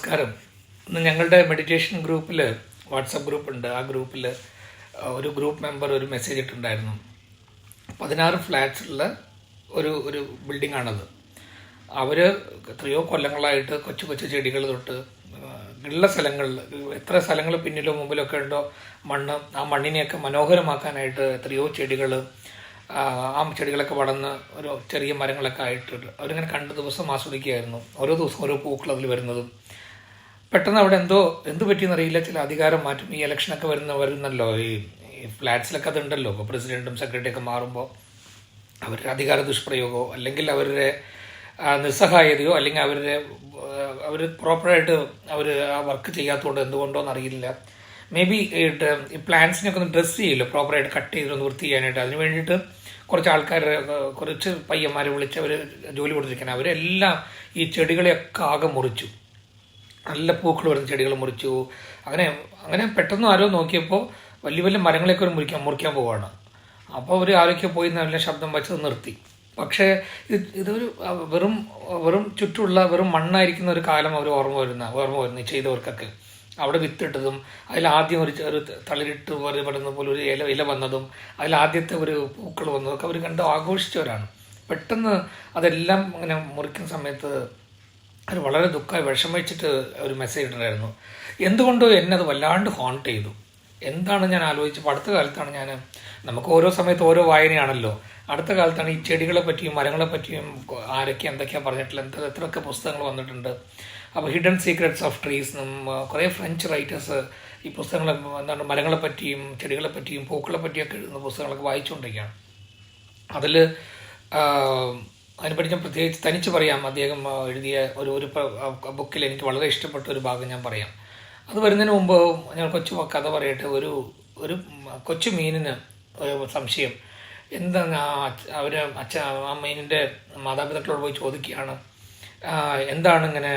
നമസ്കാരം. ഇന്ന് ഞങ്ങളുടെ മെഡിറ്റേഷൻ ഗ്രൂപ്പിൽ വാട്സപ്പ് ഗ്രൂപ്പുണ്ട്. ആ ഗ്രൂപ്പിൽ ഒരു ഗ്രൂപ്പ് മെമ്പർ ഒരു മെസ്സേജ് ഇട്ടുണ്ടായിരുന്നു. 16 ഫ്ലാറ്റ്സുള്ള ഒരു ബിൽഡിംഗ് ആണത്. അവർ എത്രയോ കൊല്ലങ്ങളായിട്ട് കൊച്ചു കൊച്ചു ചെടികൾ തൊട്ട് ഉള്ള സ്ഥലങ്ങളിൽ, എത്ര സ്ഥലങ്ങൾ പിന്നിലോ മുമ്പിലൊക്കെ ഉണ്ടോ മണ്ണ്, ആ മണ്ണിനെയൊക്കെ മനോഹരമാക്കാനായിട്ട് എത്രയോ ചെടികൾ, ആ ചെടികളൊക്കെ വളർന്ന് ഒരു ചെറിയ മരങ്ങളൊക്കെ ആയിട്ട് അവരിങ്ങനെ കണ്ട ദിവസം ആസ്വദിക്കുകയായിരുന്നു. ഓരോ ദിവസം ഓരോ പൂക്കൾ അതിൽ വരുന്നതും. പെട്ടെന്ന് അവിടെ എന്ത് പറ്റിയെന്നറിയില്ല, ചില അധികാരം മാറ്റും. ഈ ഇലക്ഷനൊക്കെ വരുന്നല്ലോ, ഈ ഫ്ലാറ്റ്സിലൊക്കെ അതുണ്ടല്ലോ. ഇപ്പോൾ പ്രസിഡൻറ്റും സെക്രട്ടറിയൊക്കെ മാറുമ്പോൾ അവരുടെ അധികാര ദുഷ്പ്രയോഗമോ അല്ലെങ്കിൽ അവരുടെ നിസ്സഹായതയോ അല്ലെങ്കിൽ അവർ പ്രോപ്പറായിട്ട് അവർ ആ വർക്ക് ചെയ്യാത്തതുകൊണ്ട് എന്തുകൊണ്ടോന്ന് അറിയില്ല. മേ ബി ഈ പ്ലാന്റ്സിനൊക്കെ ഒന്ന് ഡ്രസ്സ് ചെയ്യില്ല, പ്രോപ്പറായിട്ട് കട്ട് ചെയ്തൊന്ന് വൃത്തി ചെയ്യാനായിട്ട്. അതിന് വേണ്ടിയിട്ട് കുറച്ച് ആൾക്കാർ, കുറച്ച് പയ്യന്മാരെ വിളിച്ച് അവർ ജോലി കൊടുത്തിരിക്കണം. അവരെല്ലാം ഈ ചെടികളെയൊക്കെ ആകെ മുറിച്ചു. നല്ല പൂക്കൾ വരുന്ന ചെടികൾ മുറിച്ചു. അങ്ങനെ പെട്ടെന്ന് ആരോ നോക്കിയപ്പോൾ വലിയ വലിയ മരങ്ങളെയൊക്കെ മുറിക്കാൻ പോവുകയാണ്. അപ്പോൾ അവർ ആരൊക്കെ പോയി നല്ല ശബ്ദം വെച്ചത് നിർത്തി. പക്ഷേ ഇതൊരു വെറും ചുറ്റുമുള്ള വെറും മണ്ണായിരിക്കുന്ന ഒരു കാലം അവർ ഓർമ്മ വരുന്നു ചെയ്തവർക്കൊക്കെ. അവിടെ വിത്തിട്ടതും അതിലാദ്യം ഒരു തളിരിട്ട് വരുന്ന പോലെ ഒരു ഇല വന്നതും അതിലാദ്യത്തെ ഒരു പൂക്കൾ വന്നതൊക്കെ അവർ കണ്ട് ആഘോഷിച്ചവരാണ്. പെട്ടെന്ന് അതെല്ലാം അങ്ങനെ മുറിക്കുന്ന സമയത്ത് അവർ വളരെ ദുഃഖമായി വിഷമിച്ചിട്ട് ഒരു മെസ്സേജ് ഇട്ടിട്ടുണ്ടായിരുന്നു. എന്തുകൊണ്ടോ എന്നെ അത് വല്ലാണ്ട് ഹോണ്ട് ചെയ്തു. എന്താണ് ഞാൻ ആലോചിച്ചപ്പോൾ അടുത്ത കാലത്താണ് നമുക്ക് ഓരോ സമയത്ത് ഓരോ വായനയാണല്ലോ. അടുത്ത കാലത്താണ് ഈ ചെടികളെ പറ്റിയും മരങ്ങളെ പറ്റിയും ആരൊക്കെ എന്തൊക്കെയാണ് പറഞ്ഞിട്ടുള്ള എത്രയൊക്കെ പുസ്തകങ്ങൾ വന്നിട്ടുണ്ട്. അപ്പോൾ ഹിഡൻ സീക്രറ്റ്സ് ഓഫ് ട്രീസ് കുറേ ഫ്രഞ്ച് റൈറ്റേഴ്സ് ഈ പുസ്തകങ്ങൾ മരങ്ങളെ പറ്റിയും ചെടികളെ പറ്റിയും പൂക്കളെ പറ്റിയൊക്കെ എഴുതുന്ന പുസ്തകങ്ങളൊക്കെ വായിച്ചുകൊണ്ടിരിക്കുകയാണ്. അതിനെപ്പറ്റി ഞാൻ പ്രത്യേകിച്ച് തനിച്ച് പറയാം. അദ്ദേഹം എഴുതിയ ഒരു ബുക്കിൽ എനിക്ക് വളരെ ഇഷ്ടപ്പെട്ട ഒരു ഭാഗം ഞാൻ പറയാം. അത് വരുന്നതിന് മുമ്പ് ഞാൻ കൊച്ചു കഥ പറയട്ടെ. ഒരു കൊച്ചു മീനിന് ഒരു സംശയം. എന്താണ് ആ മീനിൻ്റെ മാതാപിതാക്കളോട് പോയി ചോദിക്കുകയാണ്, എന്താണ് ഇങ്ങനെ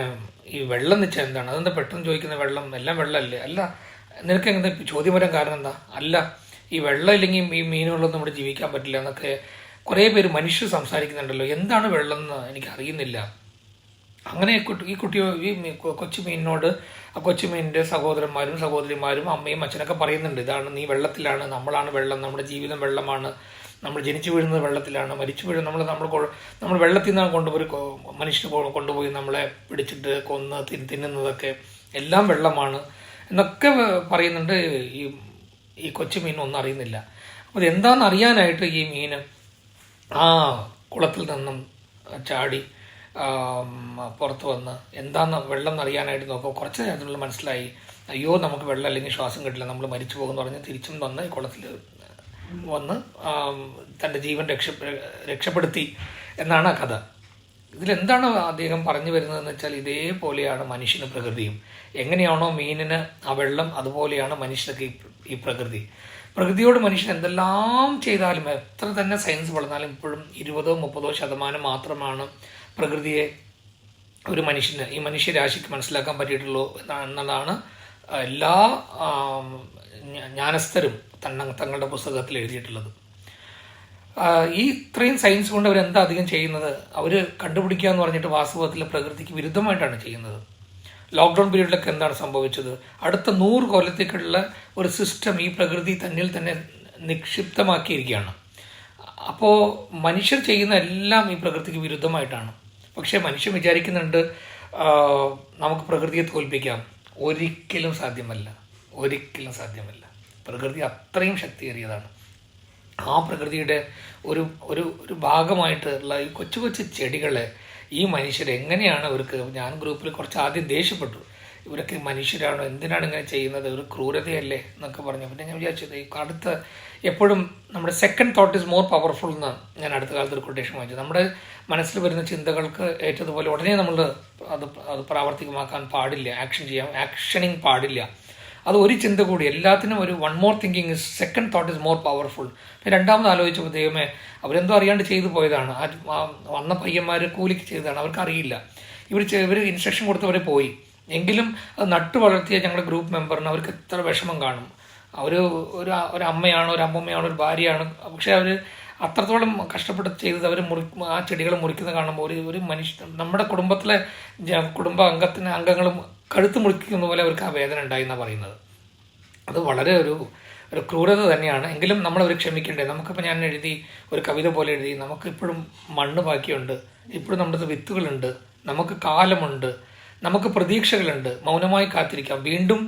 ഈ വെള്ളം എന്ന് വെച്ചാൽ എന്താണ്, അതെന്താ പെട്ടെന്ന് ചോദിക്കുന്ന വെള്ളം, എല്ലാം വെള്ളമല്ലേ? അല്ല, നിനക്ക് എന്താ ചോദ്യം വരാൻ കാരണം എന്താ? അല്ല, ഈ വെള്ളം ഇല്ലെങ്കിൽ ഈ മീനുകളൊന്നും ഇവിടെ ജീവിക്കാൻ പറ്റില്ല എന്നൊക്കെ കുറേ പേര് മനുഷ്യർ സംസാരിക്കുന്നുണ്ടല്ലോ. എന്താണ് വെള്ളം എന്ന് എനിക്ക് അറിയുന്നില്ല. അങ്ങനെ ഈ കൊച്ചു മീനിനോട് ആ കൊച്ചു മീനിൻ്റെ സഹോദരന്മാരും സഹോദരിമാരും അമ്മയും അച്ഛനൊക്കെ പറയുന്നുണ്ട്, ഇതാണ്, നീ വെള്ളത്തിലാണ്, നമ്മളാണ് വെള്ളം, നമ്മുടെ ജീവിതം വെള്ളമാണ്, നമ്മൾ ജനിച്ചു വീഴുന്നത് വെള്ളത്തിലാണ്, മരിച്ചു വീഴുന്നത് നമ്മൾ വെള്ളത്തിൽ നിന്നാണ് മനുഷ്യർ കൊണ്ടുപോയി നമ്മളെ പിടിച്ചിട്ട് കൊന്ന് തിന്നുന്നതൊക്കെ എല്ലാം വെള്ളമാണ് എന്നൊക്കെ പറയുന്നുണ്ട്. ഈ കൊച്ചു മീൻ ഒന്നും അറിയുന്നില്ല. അപ്പോൾ എന്താണെന്ന് അറിയാനായിട്ട് ഈ മീൻ ആ കുളത്തിൽ നിന്നും ചാടി പുറത്ത് വന്ന് എന്താന്ന് വെള്ളം എന്നറിയാനായിട്ട് നോക്കുക. കുറച്ച് നേരത്തിനുള്ള മനസ്സിലായി, അയ്യോ നമുക്ക് വെള്ളം അല്ലെങ്കിൽ ശ്വാസം കിട്ടില്ല, നമ്മൾ മരിച്ചു പോകുമെന്ന് പറഞ്ഞ് തിരിച്ചും വന്ന് ഈ കുളത്തിൽ വന്ന് തൻ്റെ ജീവൻ രക്ഷപ്പെടുത്തി എന്നാണ് ആ കഥ. ഇതിലെന്താണ് അദ്ദേഹം പറഞ്ഞു വരുന്നതെന്ന് വെച്ചാൽ, ഇതേപോലെയാണ് മനുഷ്യന് പ്രകൃതിയും. എങ്ങനെയാണോ മീനിന് ആ വെള്ളം, അതുപോലെയാണ് മനുഷ്യർക്ക് ഈ പ്രകൃതി. പ്രകൃതിയോട് മനുഷ്യൻ എന്തെല്ലാം ചെയ്താലും, എത്ര തന്നെ സയൻസ് വളർന്നാലും ഇപ്പോഴും 20-30% മാത്രമാണ് പ്രകൃതിയെ ഒരു മനുഷ്യന്, ഈ മനുഷ്യരാശിക്ക് മനസ്സിലാക്കാൻ പറ്റിയിട്ടുള്ളൂ എന്നതാണ് എല്ലാ ജ്ഞാനസ്ഥരും തങ്ങളുടെ പുസ്തകത്തിൽ എഴുതിയിട്ടുള്ളത്. ഈ ഇത്രയും സയൻസ് കൊണ്ട് അവരെന്താ അധികം ചെയ്യുന്നത്? അവർ കണ്ടുപിടിക്കുക എന്ന് പറഞ്ഞിട്ട് വാസ്തവത്തിൽ പ്രകൃതിക്ക് വിരുദ്ധമായിട്ടാണ് ചെയ്യുന്നത്. ലോക്ക്ഡൗൺ പീരീഡിലൊക്കെ എന്താണ് സംഭവിച്ചത്? അടുത്ത 100 കൊല്ലത്തേക്കുള്ള ഒരു സിസ്റ്റം ഈ പ്രകൃതി തന്നിൽ തന്നെ നിക്ഷിപ്തമാക്കിയിരിക്കുകയാണ്. അപ്പോൾ മനുഷ്യർ ചെയ്യുന്ന എല്ലാം ഈ പ്രകൃതിക്ക് വിരുദ്ധമായിട്ടാണ്. പക്ഷേ മനുഷ്യൻ വിചാരിക്കുന്നുണ്ട് നമുക്ക് പ്രകൃതിയെ തോൽപ്പിക്കാം. ഒരിക്കലും സാധ്യമല്ല. പ്രകൃതി അത്രയും ശക്തിയേറിയതാണ്. ആ പ്രകൃതിയുടെ ഒരു ഭാഗമായിട്ടുള്ള ഈ കൊച്ചു കൊച്ചു ചെടികളെ ഈ മനുഷ്യർ എങ്ങനെയാണ് ഞാൻ ഗ്രൂപ്പിൽ കുറച്ച് ആദ്യം ദേഷ്യപ്പെട്ടു. ഇവരൊക്കെ മനുഷ്യരാണോ, എന്തിനാണ് ഇങ്ങനെ ചെയ്യുന്നത്, ഒരു ക്രൂരതയല്ലേ എന്നൊക്കെ പറഞ്ഞു. പിന്നെ ഞാൻ വിചാരിച്ചത് എപ്പോഴും നമ്മുടെ second thought is more powerful എന്ന് ഞാൻ അടുത്ത കാലത്ത് ഒരു കൊട്ടേഷൻ വാങ്ങിച്ചു. നമ്മുടെ മനസ്സിൽ വരുന്ന ചിന്തകൾക്ക് ഏറ്റതുപോലെ ഉടനെ നമ്മൾ അത് പ്രാവർത്തികമാക്കാൻ പാടില്ല, ആക്ഷനിങ് പാടില്ല. അത് ഒരു ചിന്ത കൂടി, എല്ലാത്തിനും ഒരു one more thinking is second thought is more powerful. രണ്ടാമത് ആലോചിച്ചപ്പോൾ ദൈവമേ, അവരെന്തോ അറിയാണ്ട് ചെയ്തു പോയതാണ്. വന്ന പയ്യന്മാർ കൂലിക്ക് ചെയ്തതാണ്, അവർക്കറിയില്ല. ഇവർ ഇൻസ്ട്രക്ഷൻ കൊടുത്തവരെ പോയി. എങ്കിലും അത് നട്ടു വളർത്തിയ ഞങ്ങളുടെ ഗ്രൂപ്പ് മെമ്പറിന് അവർക്ക് എത്ര വിഷമം കാണും. ഒരു അമ്മയാണോ, ഒരു അമ്മമ്മയാണോ, ഒരു ഭാര്യയാണ്. പക്ഷെ അവർ അത്രത്തോളം കഷ്ടപ്പെട്ട് ചെയ്തത് അവർ ആ ചെടികൾ മുറിക്കുന്നത് കാണുമ്പോൾ ഒരു മനുഷ്യ, നമ്മുടെ കുടുംബത്തിലെ അംഗങ്ങളും കഴുത്ത് മുറിക്കുന്ന പോലെ അവർക്ക് ആ വേദന ഉണ്ടായി എന്നാണ് പറയുന്നത്. അത് വളരെ ഒരു ക്രൂരത തന്നെയാണ്. എങ്കിലും നമ്മളവർ ക്ഷമിക്കണ്ടേ. നമുക്കിപ്പോൾ ഞാൻ എഴുതി ഒരു കവിത പോലെ എഴുതി, നമുക്കിപ്പോഴും മണ്ണ് ബാക്കിയുണ്ട്, ഇപ്പോഴും നമ്മുടെ വിത്തുകളുണ്ട്, നമുക്ക് കാലമുണ്ട്, നമുക്ക് പ്രതീക്ഷകളുണ്ട്. മൗനമായി കാത്തിരിക്കാം. വീണ്ടും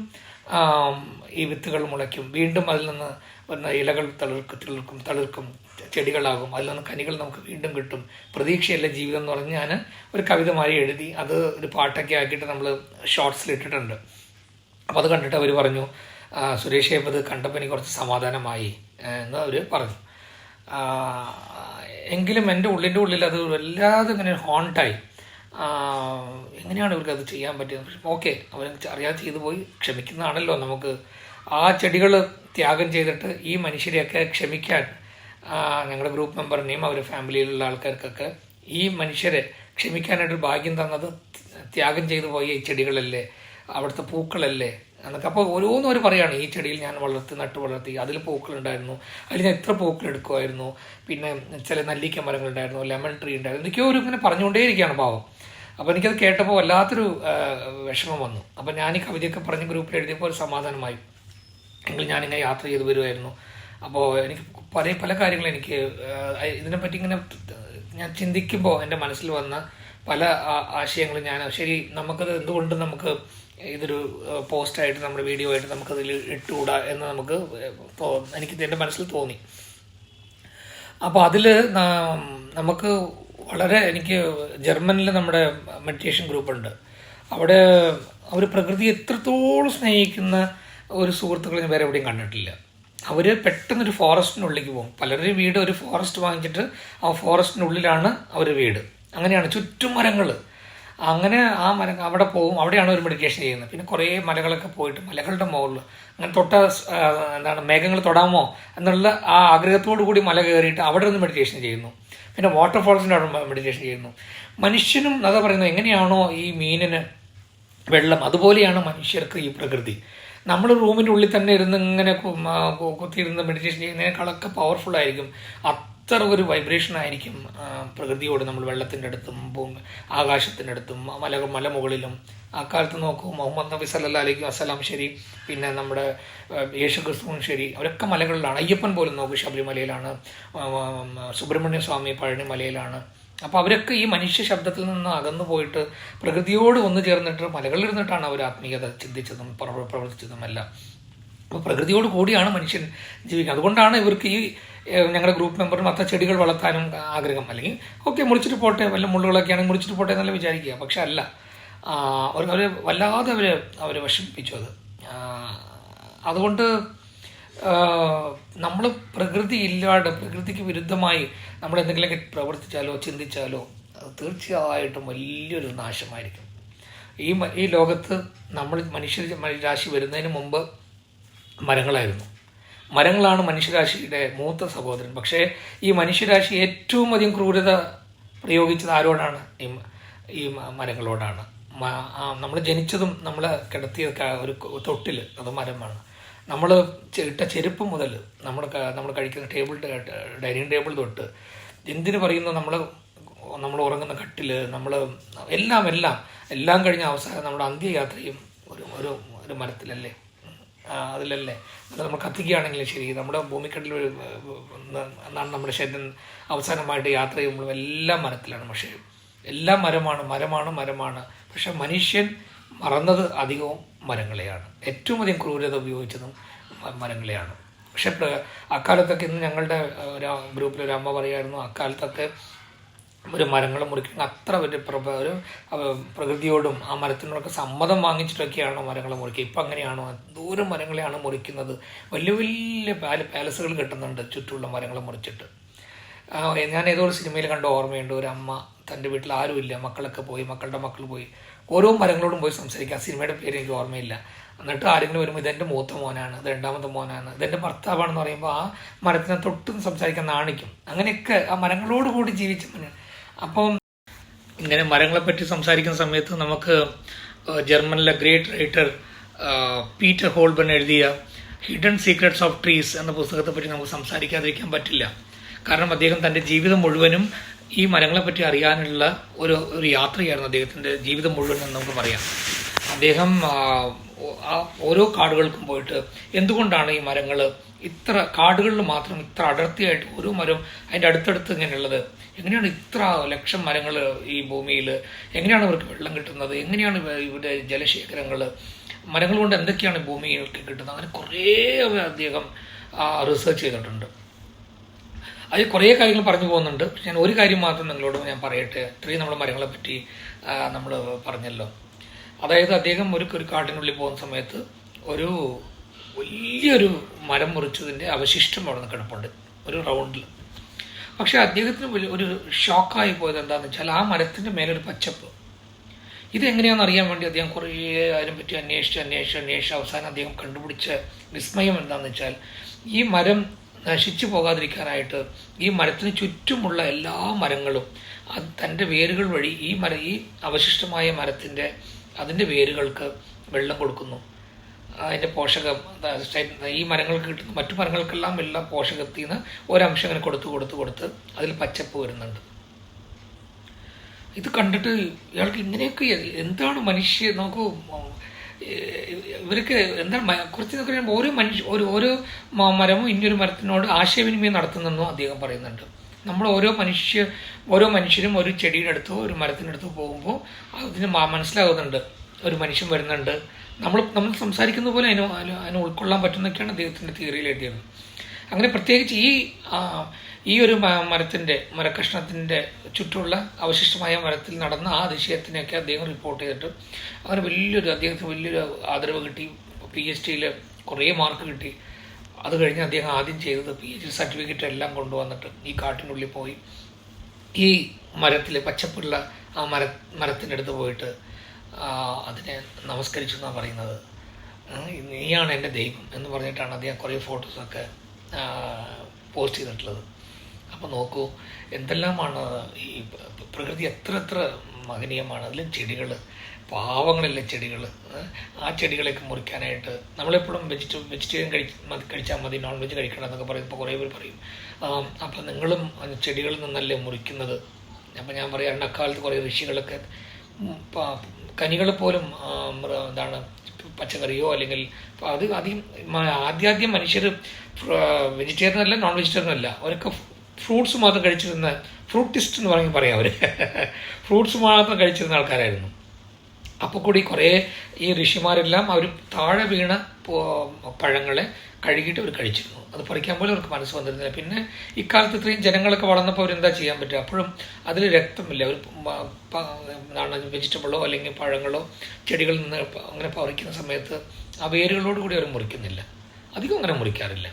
ഈ വിത്തുകൾ മുളയ്ക്കും, വീണ്ടും അതിൽ നിന്ന് വന്ന ഇലകൾ തളിർക്കും, ചെടികളാകും, അതിൽ നിന്ന് കനികൾ നമുക്ക് വീണ്ടും കിട്ടും. പ്രതീക്ഷയല്ല ജീവിതം എന്ന് പറഞ്ഞ് ഞാൻ ഒരു കവിതമായി എഴുതി അത് ഒരു പാട്ടൊക്കെ ആക്കിയിട്ട് നമ്മൾ ഷോർട്സിൽ ഇട്ടിട്ടുണ്ട്. അപ്പോൾ അത് കണ്ടിട്ട് അവർ പറഞ്ഞു, സുരേഷ് അത് കണ്ടപ്പോൾ എനിക്ക് കുറച്ച് സമാധാനമായി എന്ന് അവർ പറഞ്ഞു. എങ്കിലും എൻ്റെ ഉള്ളിൽ അത് വല്ലാതെ ഇങ്ങനെ ഹോണ്ടായി. എങ്ങനെയാണ് ഇവർക്ക് അത് ചെയ്യാൻ പറ്റിയത്? ഓക്കെ, അവർ അറിയാതെ ചെയ്തു പോയി, ക്ഷമിക്കുന്നതാണല്ലോ നമുക്ക്. ആ ചെടികൾ ത്യാഗം ചെയ്തിട്ട് ഈ മനുഷ്യരെയൊക്കെ ക്ഷമിക്കാൻ ഞങ്ങളുടെ ഗ്രൂപ്പ് മെമ്പറിനെയും അവരുടെ ഫാമിലിയിലുള്ള ആൾക്കാർക്കൊക്കെ ഈ മനുഷ്യരെ ക്ഷമിക്കാനായിട്ടൊരു ഭാഗ്യം തന്നത് ത്യാഗം ചെയ്തു പോയ ഈ ചെടികളല്ലേ, അവിടുത്തെ പൂക്കളല്ലേ എന്നൊക്കെ. അപ്പോൾ ഓരോന്നും അവർ പറയുകയാണ്, ഈ ചെടിയിൽ ഞാൻ നട്ടു വളർത്തി, അതിൽ പൂക്കളുണ്ടായിരുന്നു, അതിൽ ഞാൻ എത്ര പൂക്കൾ എടുക്കുമായിരുന്നു, പിന്നെ ചില നെല്ലിക്ക മരങ്ങളുണ്ടായിരുന്നു, ലെമൺ ട്രീ ഉണ്ടായിരുന്നു, എന്തൊക്കെയോ ഒരു ഇങ്ങനെ പറഞ്ഞുകൊണ്ടേയിരിക്കുകയാണ് പാവം. അപ്പോൾ എനിക്കത് കേട്ടപ്പോൾ വല്ലാത്തൊരു വിഷമം വന്നു. അപ്പോൾ ഞാൻ ഈ കവിതയൊക്കെ പറഞ്ഞ് ഗ്രൂപ്പിൽ എഴുതിയപ്പോൾ ഒരു സമാധാനമായി. എങ്കിൽ ഞാനിങ്ങനെ യാത്ര ചെയ്ത് വരുമായിരുന്നു. അപ്പോൾ എനിക്ക് പല കാര്യങ്ങളും എനിക്ക് ഇതിനെപ്പറ്റി ഇങ്ങനെ ഞാൻ ചിന്തിക്കുമ്പോൾ എൻ്റെ മനസ്സിൽ വന്ന പല ആശയങ്ങളും ശരി, നമുക്കത് എന്തുകൊണ്ട് നമുക്ക് ഇതൊരു പോസ്റ്റായിട്ട് നമ്മുടെ വീഡിയോ ആയിട്ട് നമുക്കതിൽ ഇട്ടുകൂടാ എന്ന് എനിക്ക് എൻ്റെ മനസ്സിൽ തോന്നി. അപ്പോൾ അതിൽ നമുക്ക് എനിക്ക് ജർമ്മനിൽ നമ്മുടെ മെഡിറ്റേഷൻ ഗ്രൂപ്പുണ്ട്. അവിടെ അവർ പ്രകൃതി എത്രത്തോളം സ്നേഹിക്കുന്ന ഒരു സുഹൃത്തുക്കൾ ഞാൻ വേറെ എവിടെയും കണ്ടിട്ടില്ല. അവർ പെട്ടെന്നൊരു ഫോറസ്റ്റിനുള്ളിലേക്ക് പോകും. പലരുടെയും വീട് ഒരു ഫോറസ്റ്റ് വാങ്ങിച്ചിട്ട് ആ ഫോറസ്റ്റിനുള്ളിലാണ് അവർ വീട്. അങ്ങനെയാണ്, ചുറ്റും മരങ്ങൾ. അങ്ങനെ ആ അവിടെ പോകും, അവിടെയാണ് ഒരു മെഡിറ്റേഷൻ ചെയ്യുന്നത്. പിന്നെ കുറേ മലകളൊക്കെ പോയിട്ട് മലകളുടെ മുകളിൽ അങ്ങനെ മേഘങ്ങൾ തൊടാമോ എന്നുള്ള ആ ആഗ്രഹത്തോടു കൂടി മല കയറിയിട്ട് അവിടെ നിന്ന് മെഡിറ്റേഷൻ ചെയ്യുന്നു. പിന്നെ വാട്ടർഫോൾസിൻ്റെ അവിടെ മെഡിറ്റേഷൻ ചെയ്യുന്നു. മനുഷ്യനും അതാ പറയുന്നത്, എങ്ങനെയാണോ ഈ മീനിന് വെള്ളം, അതുപോലെയാണ് മനുഷ്യർക്ക് ഈ പ്രകൃതി. നമ്മൾ റൂമിൻ്റെ ഉള്ളിൽ തന്നെ ഇരുന്ന് ഇങ്ങനെ കുത്തിയിരുന്ന് മെഡിറ്റേഷൻ ചെയ്യുന്നതിനേക്കാളൊക്കെ പവർഫുള്ളായിരിക്കും. അത്ര ഒരു വൈബ്രേഷൻ ആയിരിക്കും പ്രകൃതിയോട്. നമ്മൾ വെള്ളത്തിൻ്റെ അടുത്തും ആകാശത്തിൻ്റെ അടുത്തും മലമുകളിലും. അക്കാലത്ത് നോക്കൂ, മുഹമ്മദ് നബി സല്ലല്ലാഹു അലൈഹി വസല്ലം ശരി, പിന്നെ നമ്മുടെ യേശു ക്രിസ്തുവും ശരി, അവരൊക്കെ മലകളിലാണ്. അയ്യപ്പൻ പോലും നോക്കൂ ശബരിമലയിലാണ്, സുബ്രഹ്മണ്യ സ്വാമി പഴനി മലയിലാണ്. അപ്പോൾ അവരൊക്കെ ഈ മനുഷ്യ ശബ്ദത്തിൽ നിന്ന് അകന്നു പോയിട്ട് പ്രകൃതിയോട് ഒന്നു ചേർന്നിട്ട് മലകളിലിരുന്നിട്ടാണ് അവർ ആത്മീയത ചിന്തിച്ചതും പ്രവർത്തിച്ചതും എല്ലാം. അപ്പോൾ പ്രകൃതിയോട് കൂടിയാണ് മനുഷ്യൻ ജീവിക്കുന്നത്. അതുകൊണ്ടാണ് ഇവർക്ക് ഈ ഞങ്ങളുടെ ഗ്രൂപ്പ് മെമ്പറിനും അത്ര ചെടികൾ വളർത്താനും ആഗ്രഹം. അല്ലെങ്കിൽ ഓക്കെ, മുറിച്ചിട്ട് പോട്ടെ, വല്ല മുള്ളുകളൊക്കെ ആണെങ്കിൽ മുറിച്ചിട്ട് പോട്ടെ എന്നല്ല വിചാരിക്കുക. പക്ഷെ അല്ല, അവർ വല്ലാതെ അവരെ വിഷമിപ്പിച്ചു അത്. അതുകൊണ്ട് നമ്മൾ പ്രകൃതി ഇല്ലാതെ, പ്രകൃതിക്ക് വിരുദ്ധമായി നമ്മൾ എന്തെങ്കിലുമൊക്കെ പ്രവർത്തിച്ചാലോ ചിന്തിച്ചാലോ അത് തീർച്ചയായിട്ടും വലിയൊരു നാശമായിരിക്കും. ഈ ലോകത്ത് മനുഷ്യരാശി വരുന്നതിന് മുമ്പ് മരങ്ങളാണ് മനുഷ്യരാശിയുടെ മൂത്ത സഹോദരൻ. പക്ഷേ ഈ മനുഷ്യരാശി ഏറ്റവും അധികം ക്രൂരത പ്രയോഗിച്ചത് ആരോടാണ്? ഈ മരങ്ങളോടാണ്. നമ്മൾ ജനിച്ചതും നമ്മൾ കിടത്തിയ ഒരു തൊട്ടിൽ അത് മരമാണ്. നമ്മൾ ഇട്ട ചെരുപ്പ് മുതൽ നമ്മൾ കഴിക്കുന്ന ഡൈനിങ് ടേബിൾ തൊട്ട് എന്തിനു പറയുന്നു, നമ്മൾ ഉറങ്ങുന്ന കട്ടിൽ, എല്ലാം കഴിഞ്ഞ അവസാനം നമ്മുടെ അന്ത്യയാത്രയും ഒരു മരത്തിലല്ലേ, അതിലല്ലേ. നമ്മൾ കത്തിക്കുകയാണെങ്കിലും ശരി, നമ്മുടെ ഭൂമിക്കട്ടിൽ എന്നാണ് നമ്മുടെ ശരീരം അവസാനമായിട്ട് യാത്ര ചെയ്യുമ്പോഴും എല്ലാം മരത്തിലാണ്. പക്ഷേ എല്ലാം മരമാണ്. പക്ഷെ മനുഷ്യൻ മറന്നത് അധികവും മരങ്ങളെയാണ്. ഏറ്റവും അധികം ക്രൂരത ഉപയോഗിച്ചതും മരങ്ങളെയാണ്. പക്ഷെ അക്കാലത്തൊക്കെ ഇന്ന് ഞങ്ങളുടെ ഒരു ഗ്രൂപ്പിലൊരു അമ്മ പറയായിരുന്നു, അക്കാലത്തൊക്കെ ഒരു മരങ്ങൾ മുറിക്കുന്ന അത്ര ഒരു പ്രകൃതിയോടും ആ മരത്തിനോടൊക്കെ സമ്മതം വാങ്ങിച്ചിട്ടൊക്കെയാണോ മരങ്ങൾ മുറിക്കുക. ഇപ്പം അങ്ങനെയാണോ? ദൂരം മരങ്ങളെയാണ് മുറിക്കുന്നത്. വലിയ വലിയ പാലസുകൾ കിട്ടുന്നുണ്ട് ചുറ്റുമുള്ള മരങ്ങൾ മുറിച്ചിട്ട്. ഞാൻ ഏതോ ഒരു സിനിമയിൽ കണ്ട ഓർമ്മയുണ്ട്, ഒരു അമ്മ തൻ്റെ വീട്ടിൽ ആരുമില്ല, മക്കളുടെ മക്കൾ പോയി ഓരോ മരങ്ങളോടും പോയി സംസാരിക്കുക. ആ സിനിമയുടെ പേര് എനിക്ക് ഓർമ്മയില്ല. എന്നിട്ട് ആരെങ്കിലും വരുമ്പോൾ ഇതെൻ്റെ മൂത്ത മോനാണ്, ഇത് രണ്ടാമത്തെ മോനാണ്, ഇതെൻ്റെ ഭർത്താവാണെന്ന് പറയുമ്പോൾ ആ മരത്തിനെ തൊട്ടും സംസാരിക്കാൻ നാണിക്കും. അങ്ങനെയൊക്കെ ആ മരങ്ങളോട് കൂടി ജീവിച്ച അപ്പം ഇങ്ങനെ മരങ്ങളെപ്പറ്റി സംസാരിക്കുന്ന സമയത്ത് നമുക്ക് ജർമ്മനിലെ ഗ്രേറ്റ് റൈറ്റർ പീറ്റർ ഹോൾബൻ എഴുതിയ ഹിഡൻ സീക്രട്സ് ഓഫ് ട്രീസ് എന്ന പുസ്തകത്തെപ്പറ്റി നമുക്ക് സംസാരിക്കാതിരിക്കാൻ പറ്റില്ല. കാരണം അദ്ദേഹം തൻ്റെ ജീവിതം മുഴുവനും ഈ മരങ്ങളെപ്പറ്റി അറിയാനുള്ള ഒരു യാത്രയായിരുന്നു അദ്ദേഹത്തിൻ്റെ ജീവിതം മുഴുവൻ എന്ന് നമുക്ക് പറയാം. അദ്ദേഹം ഓരോ കാടുകൾക്കും പോയിട്ട് എന്തുകൊണ്ടാണ് ഈ മരങ്ങൾ ഇത്ര കാടുകളിൽ മാത്രം ഇത്ര അടർത്തിയായിട്ട് ഓരോ മരം അതിൻ്റെ അടുത്തടുത്ത് ഇങ്ങനെയുള്ളത്, എങ്ങനെയാണ് ഇത്ര ലക്ഷം മരങ്ങൾ ഈ ഭൂമിയിൽ, എങ്ങനെയാണ് ഇവർക്ക് വെള്ളം കിട്ടുന്നത്, എങ്ങനെയാണ് ഇവിടെ ജലശേഖരങ്ങൾ, മരങ്ങൾ കൊണ്ട് എന്തൊക്കെയാണ് ഭൂമിയിലേക്ക് കിട്ടുന്നത്, അങ്ങനെ കുറേ അദ്ദേഹം റിസർച്ച് ചെയ്തിട്ടുണ്ട്. അതിൽ കുറേ കാര്യങ്ങൾ പറഞ്ഞു പോകുന്നുണ്ട്. ഞാൻ ഒരു കാര്യം മാത്രം നിങ്ങളോട് ഞാൻ പറയട്ടെ. ഇത്രയും നമ്മൾ മരങ്ങളെ പറ്റി നമ്മൾ പറഞ്ഞല്ലോ. അതായത് അദ്ദേഹം ഒരു കാട്ടിനുള്ളിൽ പോകുന്ന സമയത്ത് ഒരു വലിയൊരു മരം മുറിച്ചതിൻ്റെ അവശിഷ്ടം അവിടെ നിന്ന് കിടപ്പുണ്ട് ഒരു റൗണ്ടിൽ. പക്ഷെ അദ്ദേഹത്തിന് ഒരു ഷോക്കായി പോയത് എന്താണെന്ന് വെച്ചാൽ ആ മരത്തിൻ്റെ മേലൊരു പച്ചപ്പ്. ഇതെങ്ങനെയാണെന്ന് അറിയാൻ വേണ്ടി അദ്ദേഹം കുറേ അതിനെപ്പറ്റി അന്വേഷിച്ച് അവസാനം അദ്ദേഹം കണ്ടുപിടിച്ച വിസ്മയം എന്താണെന്ന് വെച്ചാൽ ഈ മരം നശിച്ചു പോകാതിരിക്കാനായിട്ട് ഈ മരത്തിന് ചുറ്റുമുള്ള എല്ലാ മരങ്ങളും അത് തൻ്റെ വേരുകൾ വഴി ഈ അവശിഷ്ടമായ അതിൻ്റെ വേരുകൾക്ക് വെള്ളം കൊടുക്കുന്നു. അതിൻ്റെ പോഷകം ഈ മരങ്ങൾക്ക് കിട്ടുന്ന മറ്റു മരങ്ങൾക്കെല്ലാം എല്ലാ പോഷകത്തിൽ നിന്ന് ഒരംശം ഇങ്ങനെ കൊടുത്ത് അതിൽ പച്ചപ്പ് വരുന്നുണ്ട്. ഇത് കണ്ടിട്ട് ഇയാൾക്ക് ഇങ്ങനെയൊക്കെ എന്താണ് നോക്കൂ, ഇവർക്ക് എന്താണ് കുറച്ച് നോക്കി ഓരോ മരവും ഇനിയൊരു മരത്തിനോട് ആശയവിനിമയം നടത്തുന്നെന്നും അദ്ദേഹം പറയുന്നുണ്ട്. നമ്മൾ ഓരോ മനുഷ്യരും ഒരു ചെടിയുടെ അടുത്തോ ഒരു മരത്തിനടുത്തോ പോകുമ്പോൾ അതിന് മനസ്സിലാകുന്നുണ്ട് ഒരു മനുഷ്യൻ വരുന്നുണ്ട്, നമ്മൾ സംസാരിക്കുന്ന പോലെ അതിനെ ഉൾക്കൊള്ളാൻ പറ്റുന്നൊക്കെയാണ് അദ്ദേഹത്തിൻ്റെ തിയറിയിൽ എഴുതിയത്. അങ്ങനെ പ്രത്യേകിച്ച് ഈ ഒരു മരക്കഷ്ണത്തിൻ്റെ ചുറ്റുമുള്ള അവശിഷ്ടമായ മരത്തിൽ നടന്ന ആ അതിശയത്തിനെയൊക്കെ അദ്ദേഹം റിപ്പോർട്ട് ചെയ്തിട്ട് അങ്ങനെ അദ്ദേഹത്തിന് വലിയൊരു ആദരവ് കിട്ടി. PhD കുറേ മാർക്ക് കിട്ടി. അത് കഴിഞ്ഞ് അദ്ദേഹം ആദ്യം ചെയ്തത് PhD സർട്ടിഫിക്കറ്റ് എല്ലാം കൊണ്ടുവന്നിട്ട് ഈ കാട്ടിനുള്ളിൽ പോയി ഈ മരത്തിൽ പച്ചപ്പുള്ള ആ മരത്തിൻ്റെ അടുത്ത് പോയിട്ട് അതിനെ നമസ്കരിച്ചു എന്നാണ് പറയുന്നത്. നീയാണ് എൻ്റെ ദൈവം എന്ന് പറഞ്ഞിട്ടാണ് അദ്ദേഹം കുറേ ഫോട്ടോസൊക്കെ പോസ്റ്റ് ചെയ്തിട്ടുള്ളത്. അപ്പോൾ നോക്കൂ എന്തെല്ലാമാണ് ഈ പ്രകൃതി, എത്ര മഹനീയമാണ്. അതിലും ചെടികൾ, പാവങ്ങളിലെ ചെടികൾ, ആ ചെടികളൊക്കെ മുറിക്കാനായിട്ട് നമ്മളെപ്പോഴും വെജിറ്റേറിയൻ കഴിച്ചാൽ മതി, നോൺ വെജ് കഴിക്കണം എന്നൊക്കെ പറയുമ്പോൾ കുറേ പേർ പറയും. അപ്പം നിങ്ങളും ചെടികളിൽ നിന്നല്ലേ മുറിക്കുന്നത്. അപ്പം ഞാൻ പറയാം, അക്കാലത്ത് കുറേ ഋഷികളൊക്കെ കനികൾ പോലും പച്ചക്കറിയോ അല്ലെങ്കിൽ അത് ആദ്യം മനുഷ്യർ വെജിറ്റേറിയൻ അല്ല നോൺ വെജിറ്റേറിയൻ അല്ല, അവരൊക്കെ ഫ്രൂട്ട്സ് മാത്രം കഴിച്ചിരുന്ന ഫ്രൂട്ടിസ്റ്റ് എന്ന് വേണമെങ്കിൽ പറയാം. അവർ ഫ്രൂട്ട്സ് മാത്രം കഴിച്ചിരുന്ന ആൾക്കാരായിരുന്നു. അപ്പോൾ കൂടി കുറേ ഈ ഋഷിമാരെല്ലാം അവർ താഴെ വീണ പഴങ്ങളെ കഴുകിയിട്ട് അവർ കഴിച്ചിരുന്നു. അത് പറിക്കാൻ പോലും അവർക്ക് മനസ്സ് വന്നിരുന്നില്ല. പിന്നെ ഇക്കാലത്ത് ഇത്രയും ജനങ്ങളൊക്കെ വളർന്നപ്പോൾ അവരെന്താ ചെയ്യാൻ പറ്റുക? അപ്പോഴും അതിൽ രക്തമില്ല. അവർ വെജിറ്റബിളോ അല്ലെങ്കിൽ പഴങ്ങളോ ചെടികളിൽ നിന്ന് അങ്ങനെ പറിക്കുന്ന സമയത്ത് ആ വേരുകളോട് കൂടി അവർ മുറിക്കുന്നില്ല, അധികം അങ്ങനെ മുറിക്കാറില്ല.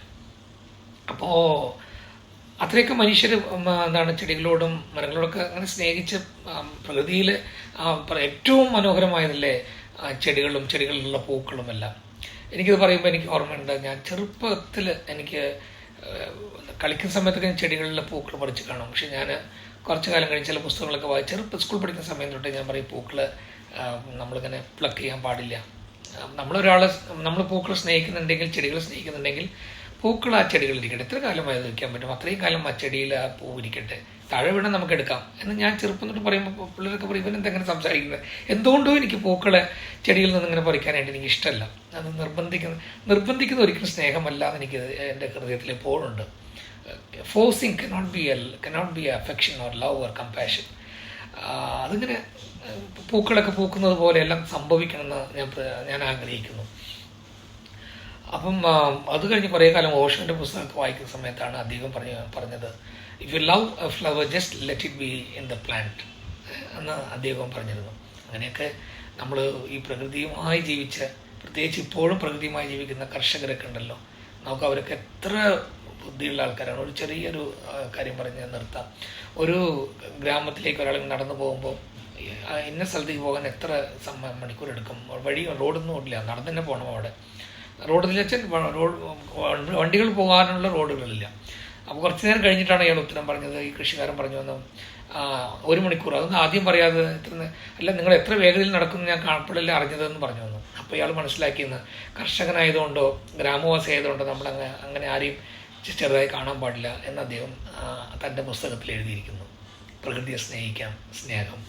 അപ്പോൾ അത്രയൊക്കെ മനുഷ്യർ ചെടികളോടും മരങ്ങളോടൊക്കെ അങ്ങനെ സ്നേഹിച്ച് പ്രകൃതിയിൽ ഏറ്റവും മനോഹരമായതല്ലേ ചെടികളിലുള്ള പൂക്കളുമെല്ലാം. എനിക്കിത് പറയുമ്പോൾ എനിക്ക് ഓർമ്മയുണ്ട്, ഞാൻ ചെറുപ്പത്തിൽ എനിക്ക് കളിക്കുന്ന സമയത്തൊക്കെ ഞാൻ ചെടികളിലെ പൂക്കൾ പറിച്ച് കാണും. പക്ഷെ ഞാൻ കുറച്ച് കാലം കഴിഞ്ഞ് ചില പുസ്തകങ്ങളൊക്കെ വായിച്ച് സ്കൂൾ പഠിക്കുന്ന സമയം തൊട്ട് ഞാൻ പറയും പൂക്കൾ നമ്മളിങ്ങനെ പ്ലക്ക് ചെയ്യാൻ പാടില്ല. നമ്മൾ പൂക്കൾ സ്നേഹിക്കുന്നുണ്ടെങ്കിൽ, ചെടികൾ സ്നേഹിക്കുന്നുണ്ടെങ്കിൽ പൂക്കൾ ആ ചെടികളിരിക്കട്ടെ, എത്ര കാലമായത് വയ്ക്കാൻ പറ്റും അത്രയും കാലം ആ ചെടിയിൽ ആ പൂ ഇരിക്കട്ടെ, താഴെ വീണ നമുക്ക് എടുക്കാം എന്ന് ഞാൻ ചെറുപ്പം തൊട്ട് പറയുമ്പോൾ പിള്ളേരൊക്കെ പറയും ഇവനെന്തെങ്ങനെ സംസാരിക്കുന്നത്, എന്തുകൊണ്ടോ എനിക്ക് പൂക്കളെ ചെടിയിൽ നിന്ന് ഇങ്ങനെ പറിക്കാനായിട്ട് എനിക്ക് ഇഷ്ടമല്ല. അത് നിർബന്ധിക്കുന്ന ഒരിക്കലും സ്നേഹമല്ല എന്ന് എനിക്ക് എൻ്റെ ഹൃദയത്തിൽ എപ്പോഴുണ്ട്. Forcing cannot be affection or love or compassion. അതിങ്ങനെ പൂക്കളൊക്കെ പൂക്കുന്നത് പോലെ എല്ലാം സംഭവിക്കണമെന്ന് ഞാൻ ആഗ്രഹിക്കുന്നു. അപ്പം അത് കഴിഞ്ഞ് കുറേ കാലം ഓഷോൻ്റെ പുസ്തകമൊക്കെ വായിക്കുന്ന സമയത്താണ് അദ്ദേഹം പറഞ്ഞത് if you love A flower just let it be in the plant എന്ന് അദ്ദേഹം പറഞ്ഞിരുന്നു. അങ്ങനെയൊക്കെ നമ്മൾ ഈ പ്രകൃതിയുമായി പ്രത്യേകിച്ച് ഇപ്പോഴും പ്രകൃതിയുമായി ജീവിക്കുന്ന കർഷകരൊക്കെ ഉണ്ടല്ലോ, നമുക്ക് അവരൊക്കെ എത്ര ബുദ്ധിയുള്ള ആൾക്കാരാണ്. ഒരു ചെറിയൊരു കാര്യം പറഞ്ഞ് നിർത്താം. ഒരു ഗ്രാമത്തിലേക്ക് ഒരാൾ നടന്നു പോകുമ്പോൾ ഇന്ന സ്ഥലത്തേക്ക് പോകാൻ എത്ര മണിക്കൂർ എടുക്കും, റോഡൊന്നും ഇല്ല, നടന്നു തന്നെ പോകണം. അവിടെ റോഡിൽ വെച്ചാൽ വണ്ടികൾ പോകാനുള്ള റോഡുകളില്ല. അപ്പോൾ കുറച്ച് നേരം കഴിഞ്ഞിട്ടാണ് ഇയാൾ ഉത്തരം പറഞ്ഞത്. ഈ കൃഷിക്കാരൻ പറഞ്ഞു വന്നു 1 മണിക്കൂർ, അതൊന്നും ആദ്യം പറയാതെ അല്ല നിങ്ങൾ എത്ര വേഗതയിൽ നടക്കുന്നു ഞാൻ അപ്പോഴല്ലേ അറിഞ്ഞതെന്ന് പറഞ്ഞു വന്നു. അപ്പോൾ ഇയാൾ മനസ്സിലാക്കിയെന്ന് കർഷകനായതുകൊണ്ടോ ഗ്രാമവാസി ആയതുകൊണ്ടോ നമ്മൾ അങ്ങനെ ആരെയും ചെറുതായി കാണാൻ പാടില്ല എന്ന് അദ്ദേഹം തൻ്റെ പുസ്തകത്തിൽ എഴുതിയിരിക്കുന്നു. പ്രകൃതിയെ സ്നേഹിക്കാം, സ്നേഹം.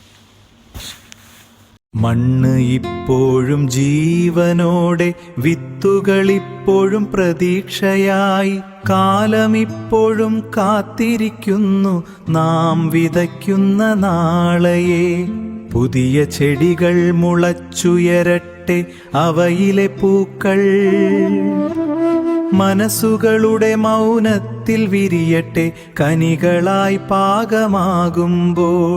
മണ്ണ് ഇപ്പോഴും ജീവനോടെ, വിത്തുകളിപ്പോഴും പ്രതീക്ഷയായി, കാലമിപ്പോഴും കാത്തിരിക്കുന്നു നാം വിതയ്ക്കുന്ന നാളെയെ. പുതിയ ചെടികൾ മുളച്ചുയരട്ടെ, അവയിലെ പൂക്കൾ മനസ്സുകളുടെ മൗനത്തിൽ വിരിയട്ടെ, കനികളായി പാകമാകുമ്പോൾ.